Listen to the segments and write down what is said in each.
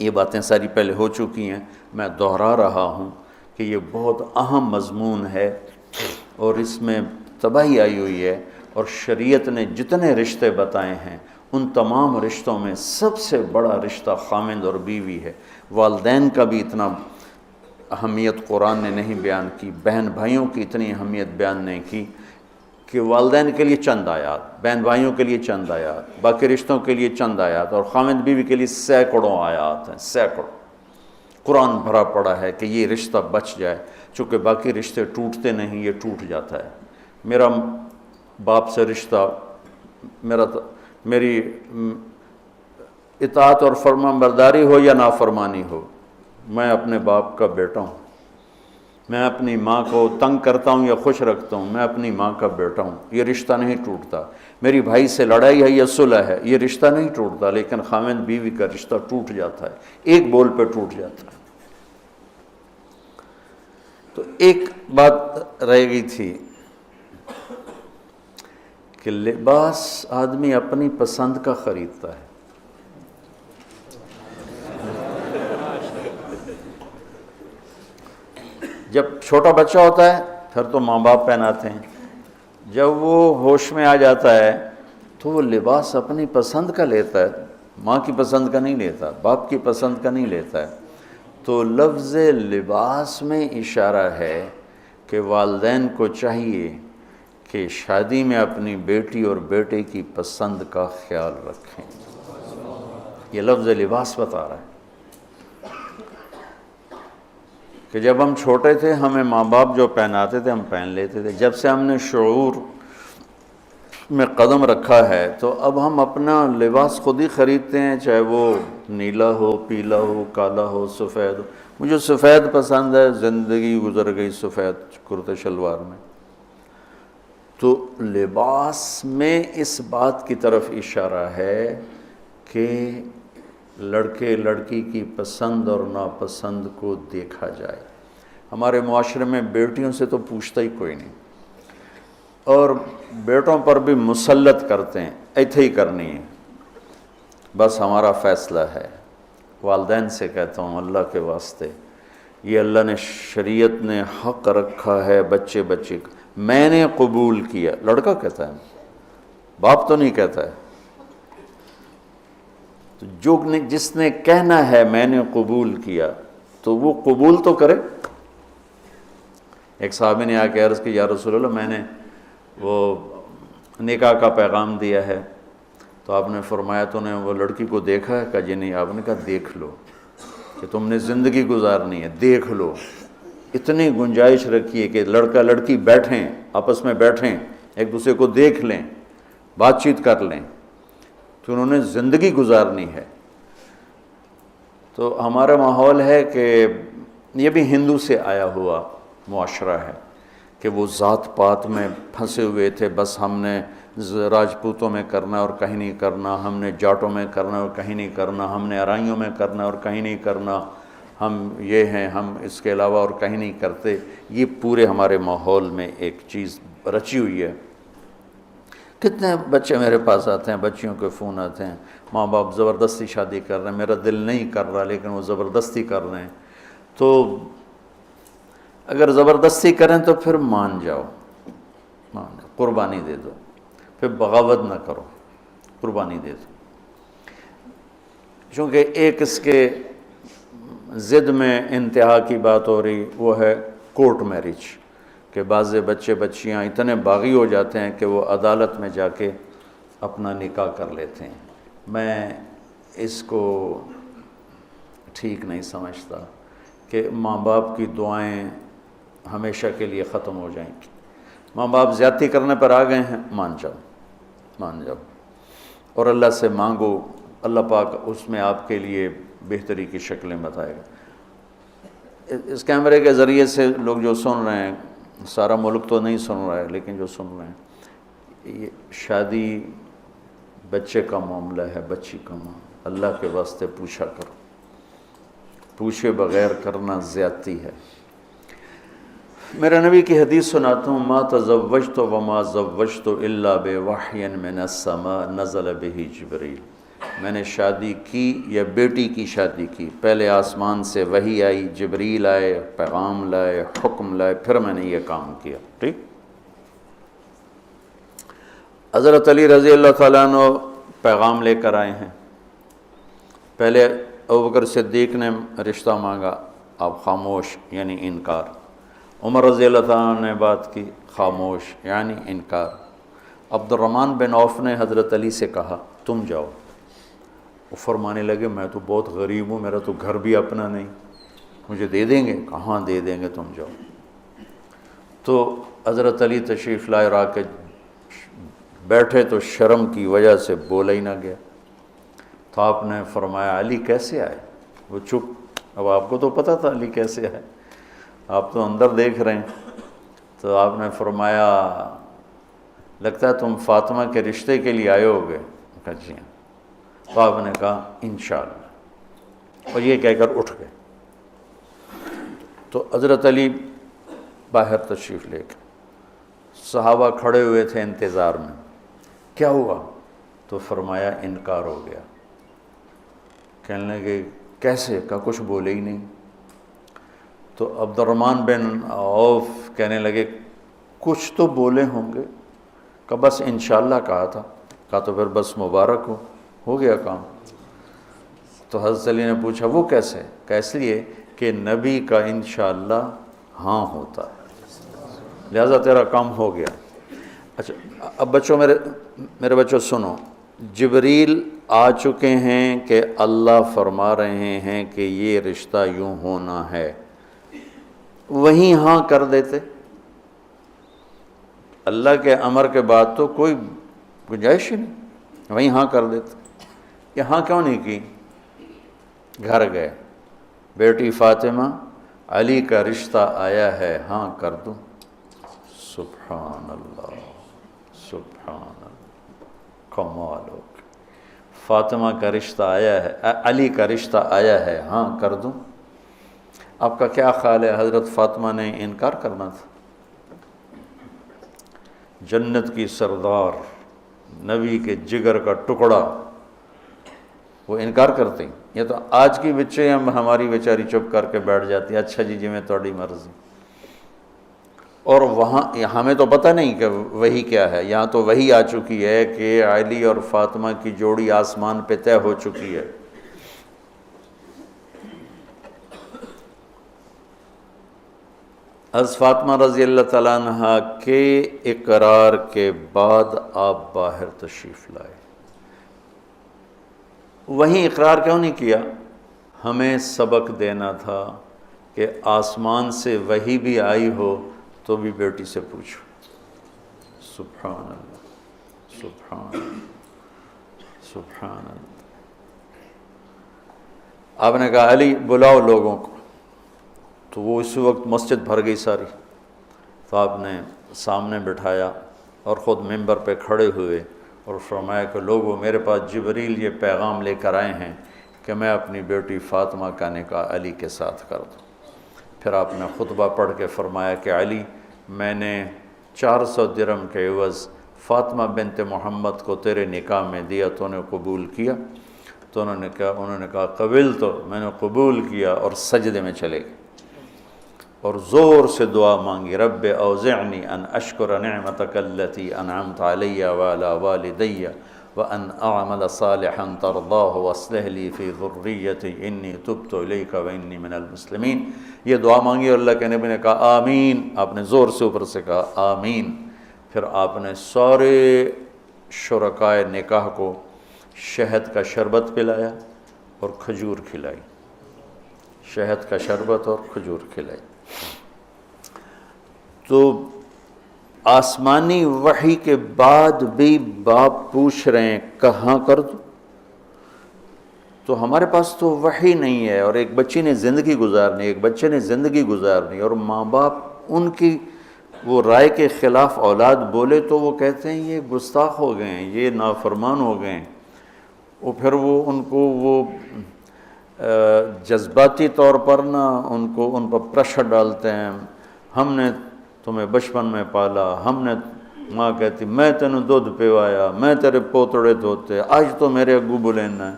یہ باتیں ساری پہلے ہو چکی ہیں، میں دہرا رہا ہوں کہ یہ بہت اہم مضمون ہے اور اس میں تباہی آئی ہوئی ہے، اور شریعت نے جتنے رشتے بتائے ہیں ان تمام رشتوں میں سب سے بڑا رشتہ خامند اور بیوی ہے۔ والدین کا بھی اتنا اہمیت قرآن نے نہیں بیان کی، بہن بھائیوں کی اتنی اہمیت بیان نہیں کی کہ والدین کے لیے چند آیات، بہن بھائیوں کے لیے چند آیات، باقی رشتوں کے لیے چند آیات، اور خامند بیوی کے لیے سینکڑوں آیات ہیں، سینکڑوں۔ قرآن بھرا پڑا ہے کہ یہ رشتہ بچ جائے، چونکہ باقی رشتے ٹوٹتے نہیں، یہ ٹوٹ جاتا ہے۔ میرا باپ سے رشتہ، میری اطاعت اور فرما برداری ہو یا نافرمانی ہو، میں اپنے باپ کا بیٹا ہوں۔ میں اپنی ماں کو تنگ کرتا ہوں یا خوش رکھتا ہوں، میں اپنی ماں کا بیٹا ہوں، یہ رشتہ نہیں ٹوٹتا۔ میری بھائی سے لڑائی ہے یا صلح ہے، یہ رشتہ نہیں ٹوٹتا، لیکن خامند بیوی کا رشتہ ٹوٹ جاتا ہے، ایک بول پہ ٹوٹ جاتا ہے۔ تو ایک بات رہ گئی تھی کہ لباس آدمی اپنی پسند کا خریدتا ہے۔ جب چھوٹا بچہ ہوتا ہے پھر تو ماں باپ پہناتے ہیں، جب وہ ہوش میں آ جاتا ہے تو وہ لباس اپنی پسند کا لیتا ہے، ماں کی پسند کا نہیں لیتا، باپ کی پسند کا نہیں لیتا ہے۔ تو لفظ لباس میں اشارہ ہے کہ والدین کو چاہیے کہ شادی میں اپنی بیٹی اور بیٹے کی پسند کا خیال رکھیں۔ یہ لفظ لباس بتا رہا ہے کہ جب ہم چھوٹے تھے ہمیں ماں باپ جو پہناتے تھے ہم پہن لیتے تھے، جب سے ہم نے شعور میں قدم رکھا ہے تو اب ہم اپنا لباس خود ہی خریدتے ہیں، چاہے وہ نیلا ہو، پیلا ہو، کالا ہو، سفید ہو۔ مجھے سفید پسند ہے، زندگی گزر گئی سفید کرتے شلوار میں۔ تو لباس میں اس بات کی طرف اشارہ ہے کہ لڑکے لڑکی کی پسند اور ناپسند کو دیکھا جائے۔ ہمارے معاشرے میں بیٹیوں سے تو پوچھتا ہی کوئی نہیں، اور بیٹوں پر بھی مسلط کرتے ہیں، ایتھے ہی کرنی ہے، بس ہمارا فیصلہ ہے۔ والدین سے کہتا ہوں اللہ کے واسطے، یہ اللہ نے شریعت نے حق رکھا ہے بچے کا، میں نے قبول کیا، لڑکا کہتا ہے، باپ تو نہیں کہتا ہے۔ تو جس نے کہنا ہے میں نے قبول کیا تو وہ قبول تو کرے۔ ایک صحابی نے آ کے عرض کی یا رسول اللہ میں نے وہ نکاح کا پیغام دیا ہے، تو آپ نے فرمایا تو نے وہ لڑکی کو دیکھا ہے؟ کہا جی نہیں۔ آپ نے کہا دیکھ لو، کہ تم نے زندگی گزارنی ہے، دیکھ لو۔ اتنی گنجائش رکھی ہے کہ لڑکا لڑکی بیٹھیں، آپس میں بیٹھیں، ایک دوسرے کو دیکھ لیں، بات چیت کر لیں، تو انہوں نے زندگی گزارنی ہے۔ تو ہمارا ماحول ہے کہ یہ بھی ہندو سے آیا ہوا معاشرہ ہے کہ وہ ذات پات میں پھنسے ہوئے تھے، بس ہم نے راجپوتوں میں کرنا اور کہیں نہیں کرنا، ہم نے جاٹوں میں کرنا اور کہیں نہیں کرنا، ہم نے ارائیوں میں کرنا اور کہیں نہیں کرنا، ہم یہ ہیں، ہم اس کے علاوہ اور کہیں نہیں کرتے۔ یہ پورے ہمارے ماحول میں ایک چیز رچی ہوئی ہے۔ کتنے بچے میرے پاس آتے ہیں، بچیوں کے فون آتے ہیں، ماں باپ زبردستی شادی کر رہے ہیں، میرا دل نہیں کر رہا لیکن وہ زبردستی کر رہے ہیں۔ تو اگر زبردستی کریں تو پھر مان جاؤ، قربانی دے دو، پھر بغاوت نہ کرو، قربانی دے دو۔ چونکہ ایک اس کے ضد میں انتہا کی بات ہو رہی، وہ ہے کورٹ میرج، کہ بعض بچے بچیاں اتنے باغی ہو جاتے ہیں کہ وہ عدالت میں جا کے اپنا نکاح کر لیتے ہیں۔ میں اس کو ٹھیک نہیں سمجھتا کہ ماں باپ کی دعائیں ہمیشہ کے لیے ختم ہو جائیں گی۔ ماں باپ زیادتی کرنے پر آ گئے ہیں، مان جاؤ اور اللہ سے مانگو، اللہ پاک اس میں آپ کے لیے بہتری کی شکلیں بتائے گا۔ اس کیمرے کے ذریعے سے لوگ جو سن رہے ہیں، سارا ملک تو نہیں سن رہا ہے لیکن جو سن رہے ہیں، یہ شادی بچے کا معاملہ ہے، بچی کا معاملہ، اللہ کے واسطے پوچھا کرو، پوچھے بغیر کرنا زیادتی ہے۔ میرا نبی کی حدیث سناتا ہوں، ما تزوجت وما زوجت الا بوحی من السماء نزل به جبریل۔ میں نے شادی کی یا بیٹی کی شادی کی، پہلے آسمان سے وحی آئی، جبریل آئے، پیغام لائے، حکم لائے، پھر میں نے یہ کام کیا۔ ٹھیک۔ حضرت علی رضی اللہ تعالیٰ عنہ پیغام لے کر آئے ہیں۔ پہلے ابوبکر صدیق نے رشتہ مانگا، آپ خاموش یعنی انکار۔ عمر رضی اللہ تعالیٰ عنہ نے بات کی، خاموش یعنی انکار۔ عبد الرحمن بن عوف نے حضرت علی سے کہا تم جاؤ۔ وہ فرمانے لگے میں تو بہت غریب ہوں، میرا تو گھر بھی اپنا نہیں، مجھے دے دیں گے؟ کہاں دے دیں گے، تم جاؤ۔ تو حضرت علی تشریف لائے اور آ کے بیٹھے تو شرم کی وجہ سے بولا ہی نہ گیا۔ تو آپ نے فرمایا علی کیسے آئے؟ وہ چپ۔ اب آپ کو تو پتہ تھا علی کیسے آئے، آپ تو اندر دیکھ رہے ہیں۔ تو آپ نے فرمایا لگتا ہے تم فاطمہ کے رشتے کے لیے آئے ہوگے؟ کہا جی ہاں۔ تو آپ نے کہا انشاءاللہ، اور یہ کہہ کر اٹھ گئے۔ تو حضرت علی باہر تشریف لے گئے، صحابہ کھڑے ہوئے تھے انتظار میں، کیا ہوا؟ تو فرمایا انکار ہو گیا۔ کہنے لگے کیسے؟ کہا کچھ بولے ہی نہیں۔ تو عبد الرحمن بن عوف کہنے لگے کچھ تو بولے ہوں گے؟ کہا بس انشاءاللہ کہا تھا۔ کہا تو پھر بس مبارک ہو گیا کام۔ تو حضرت علی نے پوچھا وہ کیسے؟ کہا اس لیے کہ نبی کا انشاءاللہ ہاں ہوتا ہے، لہذا تیرا کام ہو گیا۔ اچھا اب بچوں، میرے بچوں سنو، جبریل آ چکے ہیں کہ اللہ فرما رہے ہیں کہ یہ رشتہ یوں ہونا ہے، وہیں ہاں کر دیتے۔ اللہ کے امر کے بعد تو کوئی گنجائش ہی نہیں، وہیں ہاں کر دیتے۔ یہاں کیوں نہیں کی؟ گھر گئے، بیٹی فاطمہ علی کا رشتہ آیا ہے، ہاں کر دوں؟ سبحان اللہ، سبحان اللہ، کمال ہو گیا۔ فاطمہ کا رشتہ آیا ہے، علی کا رشتہ آیا ہے، ہاں کر دوں؟ آپ کا کیا خیال ہے حضرت فاطمہ نے انکار کرنا تھا؟ جنت کی سردار، نبی کے جگر کا ٹکڑا، وہ انکار کرتے ہیں؟ یہ تو آج کی بچے ہماری بیچاری چپ کر کے بیٹھ جاتی ہے، اچھا جی میں تھوڑی مرضی۔ اور وہاں ہمیں تو پتہ نہیں کہ وہی کیا ہے، یہاں تو وہی آ چکی ہے کہ علی اور فاطمہ کی جوڑی آسمان پہ طے ہو چکی ہے۔ حضرت فاطمہ رضی اللہ تعالیٰ عنہ کے اقرار کے بعد آپ باہر تشریف لائے۔ وہیں اقرار کیوں نہیں کیا؟ ہمیں سبق دینا تھا کہ آسمان سے وحی بھی آئی ہو تو بھی بیٹی سے پوچھو۔ سبحان اللہ، سبحان اللہ، سبحان اللہ۔ آپ نے کہا علی بلاؤ لوگوں کو، تو وہ اسی وقت مسجد بھر گئی ساری۔ تو آپ نے سامنے بٹھایا اور خود ممبر پہ کھڑے ہوئے اور فرمایا کہ لوگوں میرے پاس جبریل یہ پیغام لے کر آئے ہیں کہ میں اپنی بیٹی فاطمہ کا نکاح علی کے ساتھ کر دوں۔ پھر آپ نے خطبہ پڑھ کے فرمایا کہ علی میں نے 400 درہم کے عوض فاطمہ بنت محمد کو تیرے نکاح میں دیا، تو نے قبول کیا؟ تو انہوں نے کہا قبول، تو میں نے قبول کیا اور سجدے میں چلے گئے اور زور سے دعا مانگی، رب اوزعنی ان اشکر نعمتک التی انعمت علی وعلی والدی وان اعمل صالحا ترضاہ واصلح لی فی ذریتی انی تبت الیک وانی من المسلمین۔ یہ دعا مانگی اور اللہ کے نبی نے کہا آمین۔ آپ نے زور سے اوپر سے کہا آمین۔ پھر آپ نے سارے شرکائے نکاح کو شہد کا شربت پلایا اور کھجور کھلائی، شہد کا شربت اور کھجور کھلائی۔ تو آسمانی وحی کے بعد بھی باپ پوچھ رہے ہیں کہاں کر دوں؟ تو ہمارے پاس تو وحی نہیں ہے، اور ایک بچی نے زندگی گزارنی، ایک بچے نے زندگی گزارنی، اور ماں باپ ان کی وہ رائے کے خلاف اولاد بولے تو وہ کہتے ہیں یہ گستاخ ہو گئے ہیں، یہ نافرمان ہو گئے ہیں۔ وہ پھر وہ ان کو وہ جذباتی طور پر ان پر پریشر ڈالتے ہیں، ہم نے تمہیں بچپن میں پالا، ہم نے ماں کہتی میں تینوں دودھ پیوایا، میں تیرے پوتڑے دھوتے، آج تو میرے اگو بلینا ہے۔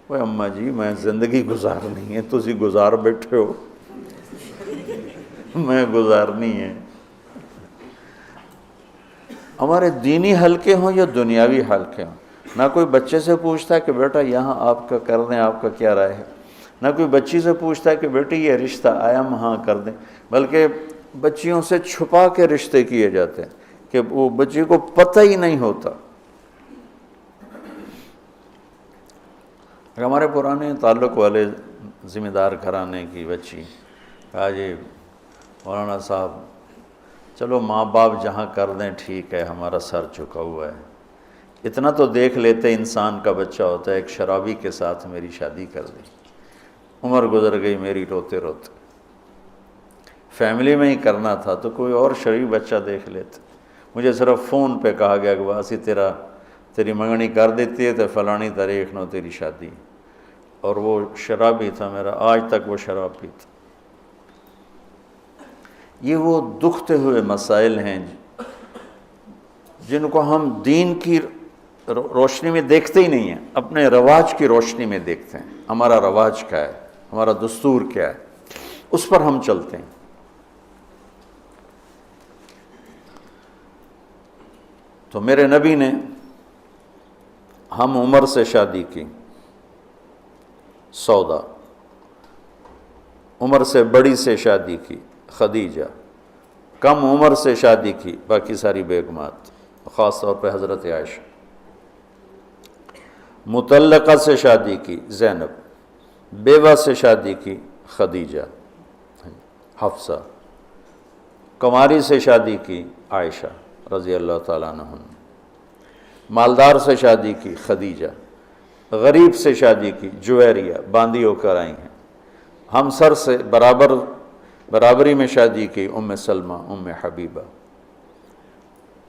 وہ اماں جی میں زندگی گزارنی ہے، تسی گزار بیٹھے ہو، میں گزارنی ہے۔ ہمارے دینی حلقے ہوں یا دنیاوی حلقے ہوں، نہ کوئی بچے سے پوچھتا ہے کہ بیٹا یہاں آپ کا کر دیں، آپ کا کیا رائے ہے، نہ کوئی بچی سے پوچھتا ہے کہ بیٹی یہ رشتہ آیا ہم ہاں کر دیں، بلکہ بچیوں سے چھپا کے رشتے کیے جاتے ہیں کہ وہ بچی کو پتہ ہی نہیں ہوتا۔ ہمارے پرانے تعلق والے ذمہ دار گھرانے کی بچی کہا جی مولانا صاحب چلو ماں باپ جہاں کر دیں ٹھیک ہے، ہمارا سر جھکا ہوا ہے، اتنا تو دیکھ لیتے انسان کا بچہ ہوتا ہے۔ ایک شرابی کے ساتھ میری شادی کر دی، عمر گزر گئی میری روتے روتے، فیملی میں ہی کرنا تھا تو کوئی اور شریف بچہ دیکھ لیتے۔ مجھے صرف فون پہ کہا گیا کہ باسی تیری منگنی کر دیتی ہے تو فلانی تاریخ نو تیری شادی، اور وہ شرابی تھا میرا، آج تک وہ شراب پیتا۔ یہ وہ دکھتے ہوئے مسائل ہیں جن کو ہم دین کی روشنی میں دیکھتے ہی نہیں ہیں، اپنے رواج کی روشنی میں دیکھتے ہیں۔ ہمارا رواج کیا ہے، ہمارا دستور کیا ہے، اس پر ہم چلتے ہیں۔ تو میرے نبی نے ہم عمر سے شادی کی، سودا، عمر سے بڑی سے شادی کی، خدیجہ، کم عمر سے شادی کی باقی ساری بیگمات، خاص طور پہ حضرت عائشہ، مطلقہ سے شادی کی زینب، بیوہ سے شادی کی خدیجہ، حفصہ، کنواری سے شادی کی عائشہ رضی اللہ تعالیٰ عنہ، مالدار سے شادی کی خدیجہ، غریب سے شادی کی جویریہ، باندھی ہو کر آئی ہیں، ہمسر سے برابری میں شادی کی ام سلمہ، ام حبیبہ،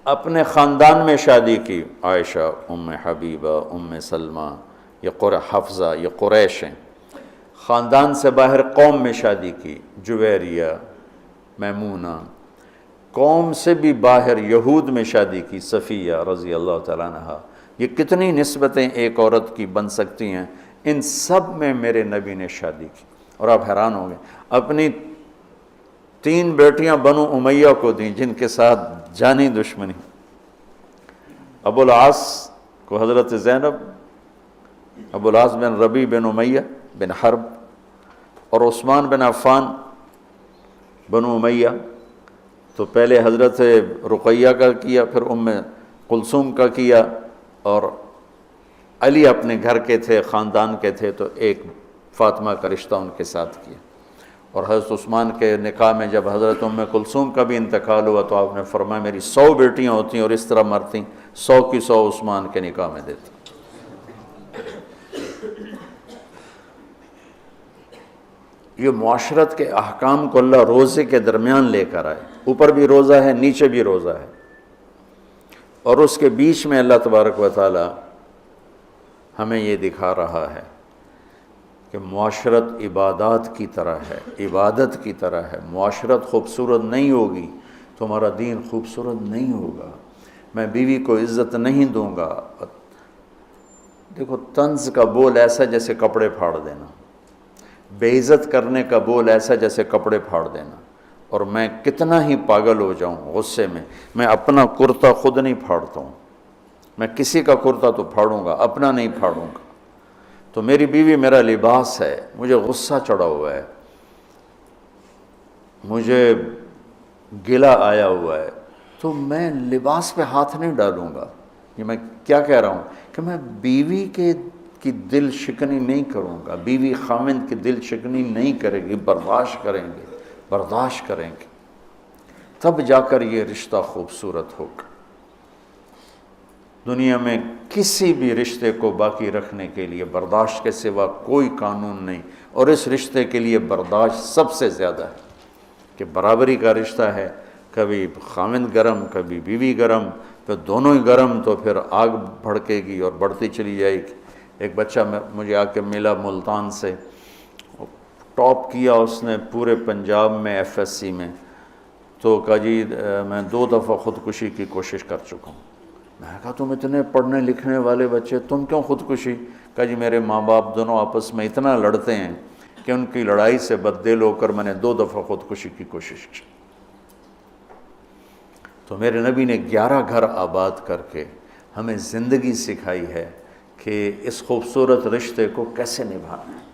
اپنے خاندان میں شادی کی عائشہ، ام حبیبہ، ام سلمہ، یہ حفصہ، یہ قریش ہیں۔ خاندان سے باہر قوم میں شادی کی جویریہ، میمونہ، قوم سے بھی باہر یہود میں شادی کی صفیہ رضی اللہ تعالیٰ عنہا۔ یہ کتنی نسبتیں ایک عورت کی بن سکتی ہیں، ان سب میں میرے نبی نے شادی کی۔ اور آپ حیران ہوں گے، اپنی 3 بیٹیاں بنو امیہ کو دیں جن کے ساتھ جانی دشمنی، ابو العاص کو حضرت زینب، ابو العاص بن ربیع بن امیہ بن حرب، اور عثمان بن عفان بنو امیہ، تو پہلے حضرت رقیہ کا کیا، پھر ام کلثوم کا کیا، اور علی اپنے گھر کے تھے، خاندان کے تھے، تو ایک فاطمہ کا رشتہ ان کے ساتھ کیا۔ اور حضرت عثمان کے نکاح میں جب حضرت ام کلثوم کا بھی انتقال ہوا تو آپ نے فرمایا میری 100 بیٹیاں ہوتی اور اس طرح مرتیں، 100 کی 100 عثمان کے نکاح میں دیتے۔ یہ معاشرت کے احکام کو اللہ روزے کے درمیان لے کر آئے، اوپر بھی روزہ ہے، نیچے بھی روزہ ہے، اور اس کے بیچ میں اللہ تبارک و تعالی ہمیں یہ دکھا رہا ہے کہ معاشرت عبادات کی طرح ہے، عبادت کی طرح ہے۔ معاشرت خوبصورت نہیں ہوگی تو ہمارا دین خوبصورت نہیں ہوگا۔ میں بیوی کو عزت نہیں دوں گا، دیکھو طنز کا بول ایسا جیسے کپڑے پھاڑ دینا، بے عزت کرنے کا بول ایسا جیسے کپڑے پھاڑ دینا۔ اور میں کتنا ہی پاگل ہو جاؤں غصے میں اپنا کرتا خود نہیں پھاڑتا ہوں، میں کسی کا کرتا تو پھاڑوں گا، اپنا نہیں پھاڑوں گا۔ تو میری بیوی میرا لباس ہے، مجھے غصہ چڑھا ہوا ہے، مجھے گلہ آیا ہوا ہے، تو میں لباس پہ ہاتھ نہیں ڈالوں گا۔ یہ میں کیا کہہ رہا ہوں کہ میں بیوی کی دل شکنی نہیں کروں گا، بیوی خاوند کی دل شکنی نہیں کرے گی، برداشت کریں گے، تب جا کر یہ رشتہ خوبصورت ہوگا۔ دنیا میں کسی بھی رشتے کو باقی رکھنے کے لیے برداشت کے سوا کوئی قانون نہیں، اور اس رشتے کے لیے برداشت سب سے زیادہ ہے کہ برابری کا رشتہ ہے، کبھی خاوند گرم کبھی بیوی گرم، پھر دونوں ہی گرم تو پھر آگ بھڑکے گی اور بڑھتی چلی جائے گی۔ ایک بچہ مجھے آ کے ملا ملتان سے، ٹاپ کیا اس نے پورے پنجاب میں FSC میں، تو کہا جی میں 2 دفعہ خودکشی کی کوشش کر چکا ہوں۔ میں نے کہا تم اتنے پڑھنے لکھنے والے بچے، تم کیوں خودکشی؟ کہا جی میرے ماں باپ دونوں آپس میں اتنا لڑتے ہیں کہ ان کی لڑائی سے بددل ہو کر میں نے 2 دفعہ خودکشی کی کوشش کی۔ تو میرے نبی نے 11 گھر آباد کر کے ہمیں زندگی سکھائی ہے کہ اس خوبصورت رشتے کو کیسے نبھانا ہے۔